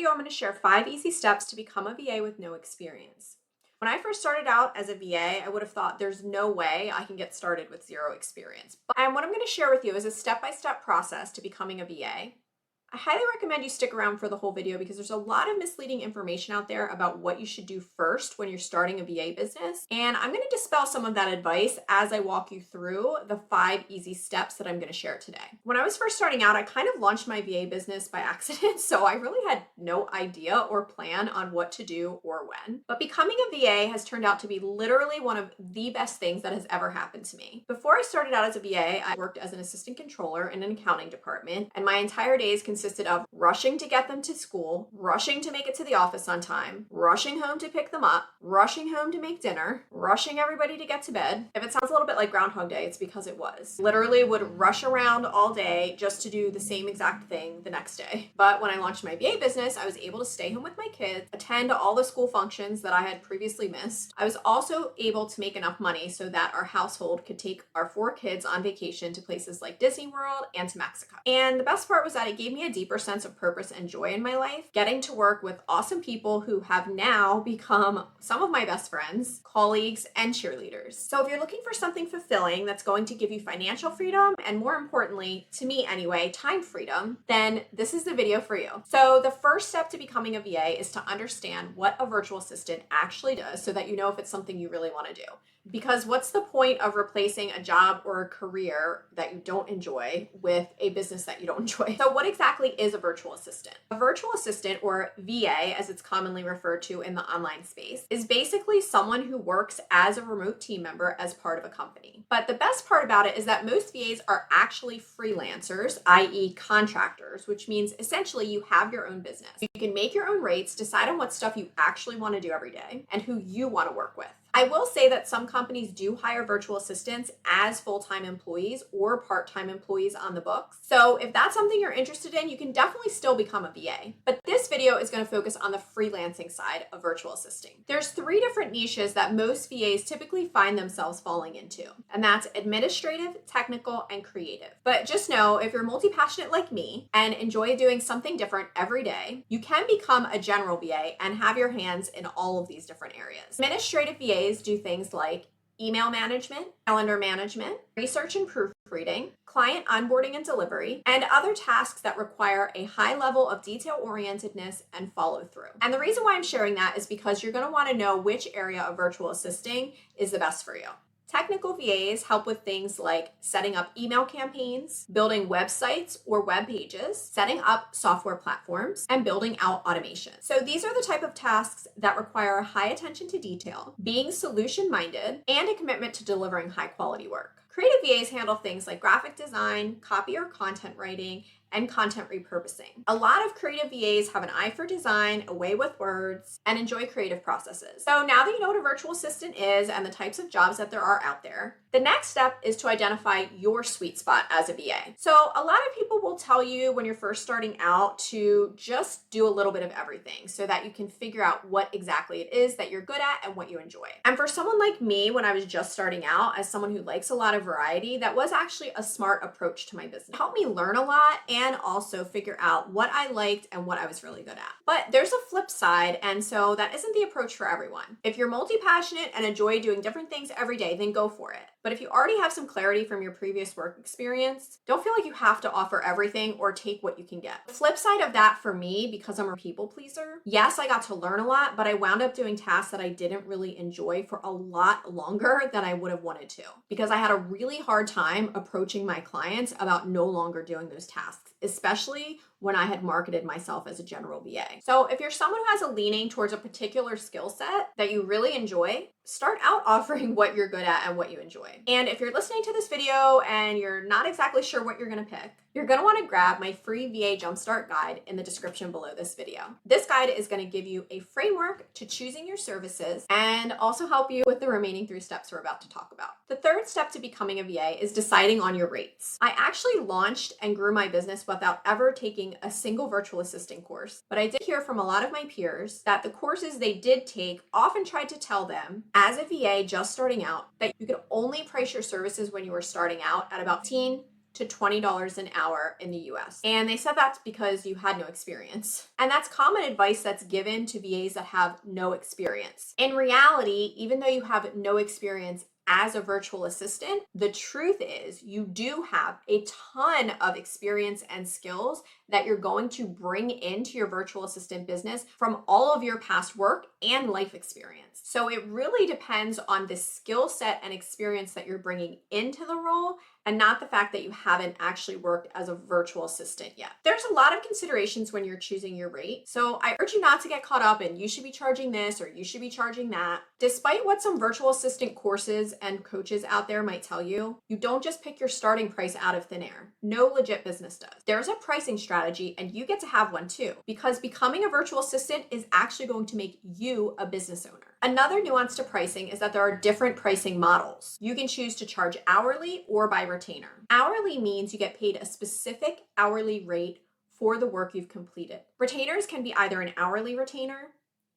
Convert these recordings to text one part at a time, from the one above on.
video, I'm going to share 5 easy steps to become a VA with no experience. When I first started out as a VA, I would have thought there's no way I can get started with 0 experience. And what I'm going to share with you is a step-by-step process to becoming a VA. I highly recommend you stick around for the whole video because there's a lot of misleading information out there about what you should do first when you're starting a VA business. And I'm going to dispel some of that advice as I walk you through the 5 easy steps that I'm going to share today. When I was first starting out, I kind of launched my VA business by accident, so I really had no idea or plan on what to do or when. But becoming a VA has turned out to be literally one of the best things that has ever happened to me. Before I started out as a VA, I worked as an assistant controller in an accounting department, and my entire days consisted of rushing to get them to school, rushing to make it to the office on time, rushing home to pick them up, rushing home to make dinner, rushing everybody to get to bed. If it sounds a little bit like Groundhog Day, it's because it was. Literally would rush around all day just to do the same exact thing the next day. But when I launched my VA business, I was able to stay home with my kids, attend all the school functions that I had previously missed. I was also able to make enough money so that our household could take our 4 kids on vacation to places like Disney World and to Mexico. And the best part was that it gave me a deeper sense of purpose and joy in my life, getting to work with awesome people who have now become some of my best friends, colleagues, and cheerleaders. So if you're looking for something fulfilling that's going to give you financial freedom, and more importantly, to me anyway, time freedom, then this is the video for you. So the first step to becoming a VA is to understand what a virtual assistant actually does so that you know if it's something you really want to do. Because what's the point of replacing a job or a career that you don't enjoy with a business that you don't enjoy? So what exactly is a virtual assistant? A virtual assistant, or VA as it's commonly referred to in the online space, is basically someone who works as a remote team member as part of a company. But the best part about it is that most VAs are actually freelancers, i.e. contractors, which means essentially you have your own business. You can make your own rates, decide on what stuff you actually want to do every day, and who you want to work with. I will say that some companies do hire virtual assistants as full-time employees or part-time employees on the books. So if that's something you're interested in, you can definitely still become a VA. But this video is going to focus on the freelancing side of virtual assisting. There's 3 different niches that most VAs typically find themselves falling into, and that's administrative, technical, and creative. But just know, if you're multi-passionate like me and enjoy doing something different every day, you can become a general VA and have your hands in all of these different areas. Administrative VAs do things like email management, calendar management, research and proofreading, client onboarding and delivery, and other tasks that require a high level of detail-orientedness and follow-through. And the reason why I'm sharing that is because you're going to want to know which area of virtual assisting is the best for you. Technical VAs help with things like setting up email campaigns, building websites or web pages, setting up software platforms, and building out automation. So these are the type of tasks that require high attention to detail, being solution-minded, and a commitment to delivering high-quality work. Creative VAs handle things like graphic design, copy or content writing, and content repurposing. A lot of creative VAs have an eye for design, a way with words, and enjoy creative processes. So now that you know what a virtual assistant is and the types of jobs that there are out there, the next step is to identify your sweet spot as a VA. So a lot of people will tell you when you're first starting out to just do a little bit of everything so that you can figure out what exactly it is that you're good at and what you enjoy. And for someone like me, when I was just starting out, as someone who likes a lot of variety, that was actually a smart approach to my business. It helped me learn a lot and also figure out what I liked and what I was really good at. But there's a flip side, and so that isn't the approach for everyone. If you're multi-passionate and enjoy doing different things every day, then go for it. But if you already have some clarity from your previous work experience, don't feel like you have to offer everything or take what you can get. The flip side of that for me, because I'm a people pleaser, yes, I got to learn a lot, but I wound up doing tasks that I didn't really enjoy for a lot longer than I would have wanted to, because I had a really hard time approaching my clients about no longer doing those tasks, especially when I had marketed myself as a general VA. So if you're someone who has a leaning towards a particular skill set that you really enjoy, start out offering what you're good at and what you enjoy. And if you're listening to this video and you're not exactly sure what you're gonna pick, you're gonna wanna grab my free VA Jumpstart guide in the description below this video. This guide is gonna give you a framework to choosing your services and also help you with the remaining 3 steps we're about to talk about. The third step to becoming a VA is deciding on your rates. I actually launched and grew my business without ever taking a single virtual assisting course, but I did hear from a lot of my peers that the courses they did take often tried to tell them, as a VA just starting out, that you could only price your services when you were starting out at about to $20 an hour in the US. And they said that's because you had no experience. And that's common advice that's given to VAs that have no experience. In reality, even though you have no experience as a virtual assistant, the truth is you do have a ton of experience and skills that you're going to bring into your virtual assistant business from all of your past work and life experience. So it really depends on the skill set and experience that you're bringing into the role and not the fact that you haven't actually worked as a virtual assistant yet. There's a lot of considerations when you're choosing your rate. So I urge you not to get caught up in you should be charging this or you should be charging that. Despite what some virtual assistant courses and coaches out there might tell you, you don't just pick your starting price out of thin air. No legit business does. There's a pricing strategy and you get to have one too, because becoming a virtual assistant is actually going to make you a business owner. Another nuance to pricing is that there are different pricing models. You can choose to charge hourly or by retainer. Hourly means you get paid a specific hourly rate for the work you've completed. Retainers can be either an hourly retainer.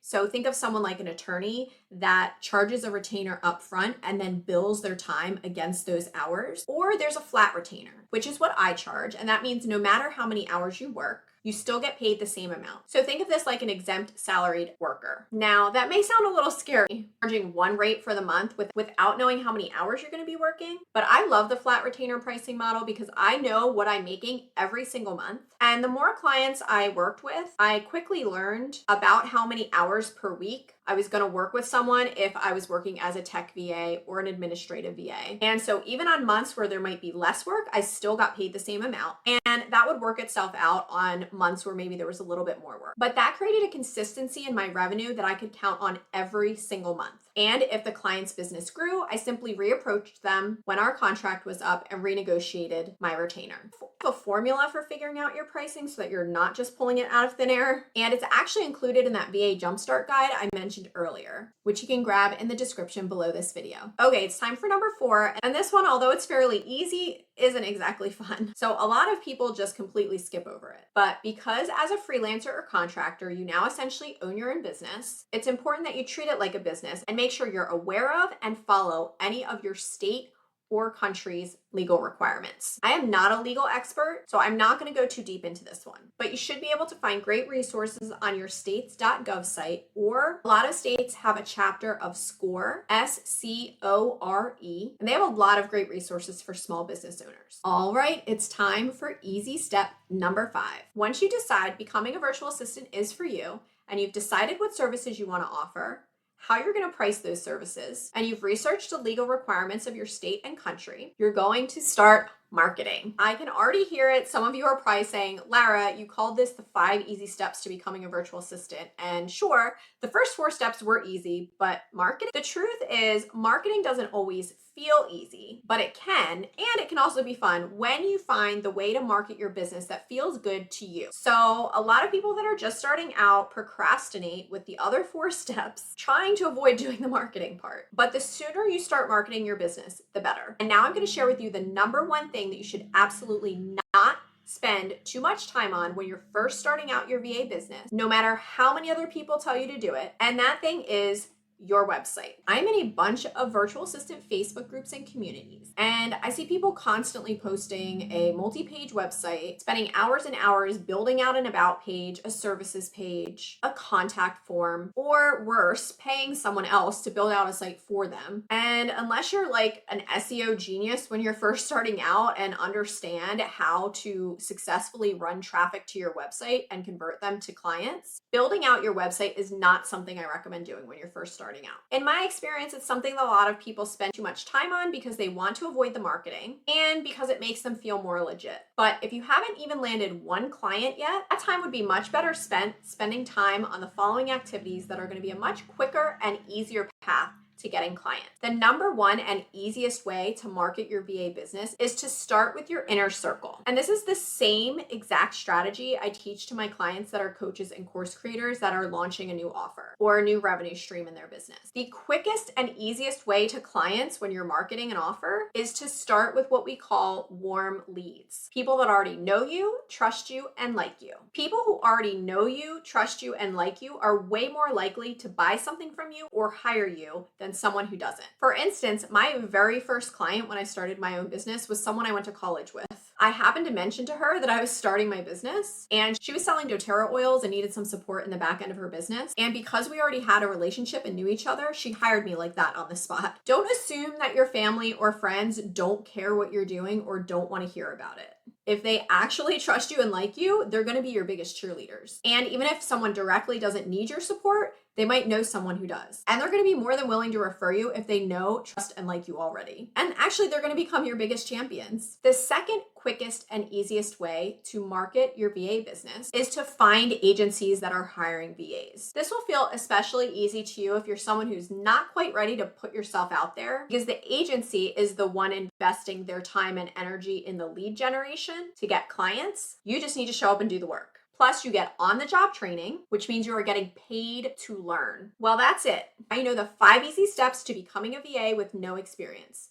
So think of someone like an attorney that charges a retainer up front and then bills their time against those hours. Or there's a flat retainer, which is what I charge. And that means no matter how many hours you work, you still get paid the same amount. So think of this like an exempt salaried worker. Now, that may sound a little scary, charging one rate for the month without knowing how many hours you're gonna be working, but I love the flat retainer pricing model because I know what I'm making every single month. And the more clients I worked with, I quickly learned about how many hours per week I was gonna work with someone if I was working as a tech VA or an administrative VA. And so even on months where there might be less work, I still got paid the same amount. And that would work itself out on months where maybe there was a little bit more work. But that created a consistency in my revenue that I could count on every single month. And if the client's business grew, I simply reapproached them when our contract was up and renegotiated my retainer. I have a formula for figuring out your pricing so that you're not just pulling it out of thin air. And it's actually included in that VA Jumpstart guide I mentioned earlier, which you can grab in the description below this video. Okay, it's time for number 4. And this one, although it's fairly easy, isn't exactly fun. So a lot of people just completely skip over it. But because as a freelancer or contractor, you now essentially own your own business, it's important that you treat it like a business and make sure you're aware of and follow any of your state or country's legal requirements. I am not a legal expert, so I'm not going to go too deep into this one, but you should be able to find great resources on your states.gov site, or a lot of states have a chapter of SCORE, SCORE, and they have a lot of great resources for small business owners. All right, it's time for easy step number 5. Once you decide becoming a virtual assistant is for you, and you've decided what services you want to offer, how you're going to price those services, and you've researched the legal requirements of your state and country, you're going to start marketing. I can already hear it. Some of you are probably saying, Lara, you called this the 5 easy steps to becoming a virtual assistant. And sure, the first 4 steps were easy, but marketing, the truth is marketing doesn't always feel easy, but it can, and it can also be fun when you find the way to market your business that feels good to you. So a lot of people that are just starting out procrastinate with the other 4 steps, trying to avoid doing the marketing part. But the sooner you start marketing your business, the better. And now I'm going to share with you the number 1 thing that you should absolutely not spend too much time on when you're first starting out your VA business, no matter how many other people tell you to do it. And that thing is your website. I'm in a bunch of virtual assistant Facebook groups and communities, and I see people constantly posting a multi-page website, spending hours and hours building out an about page, a services page, a contact form, or worse, paying someone else to build out a site for them. And unless you're like an SEO genius when you're first starting out and understand how to successfully run traffic to your website and convert them to clients, building out your website is not something I recommend doing when you're first starting out. In my experience, it's something that a lot of people spend too much time on because they want to avoid the marketing and because it makes them feel more legit. But if you haven't even landed 1 client yet, that time would be much better spent spending time on the following activities that are going to be a much quicker and easier path to getting clients. The number 1 and easiest way to market your VA business is to start with your inner circle. And this is the same exact strategy I teach to my clients that are coaches and course creators that are launching a new offer or a new revenue stream in their business. The quickest and easiest way to clients when you're marketing an offer is to start with what we call warm leads. People that already know you, trust you, and like you. People who already know you, trust you, and like you are way more likely to buy something from you or hire you than someone who doesn't. For instance, my very first client when I started my own business was someone I went to college with. I happened to mention to her that I was starting my business and she was selling doTERRA oils and needed some support in the back end of her business. And because we already had a relationship and knew each other, she hired me like that on the spot. Don't assume that your family or friends don't care what you're doing or don't want to hear about it. If they actually trust you and like you, they're going to be your biggest cheerleaders. And even if someone directly doesn't need your support, they might know someone who does. And they're going to be more than willing to refer you if they know, trust, and like you already. And actually, they're going to become your biggest champions. The second quickest and easiest way to market your VA business is to find agencies that are hiring VAs. This will feel especially easy to you if you're someone who's not quite ready to put yourself out there, because the agency is the one investing their time and energy in the lead generation to get clients. You just need to show up and do the work. Plus, you get on-the-job training, which means you are getting paid to learn. Well, that's it. Now you know the 5 easy steps to becoming a VA with no experience.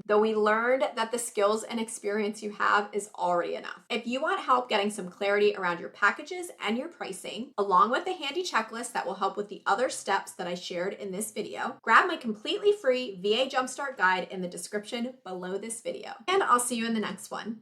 Though we learned that the skills and experience you have is already enough. If you want help getting some clarity around your packages and your pricing, along with a handy checklist that will help with the other steps that I shared in this video, grab my completely free VA Jumpstart Guide in the description below this video. And I'll see you in the next one.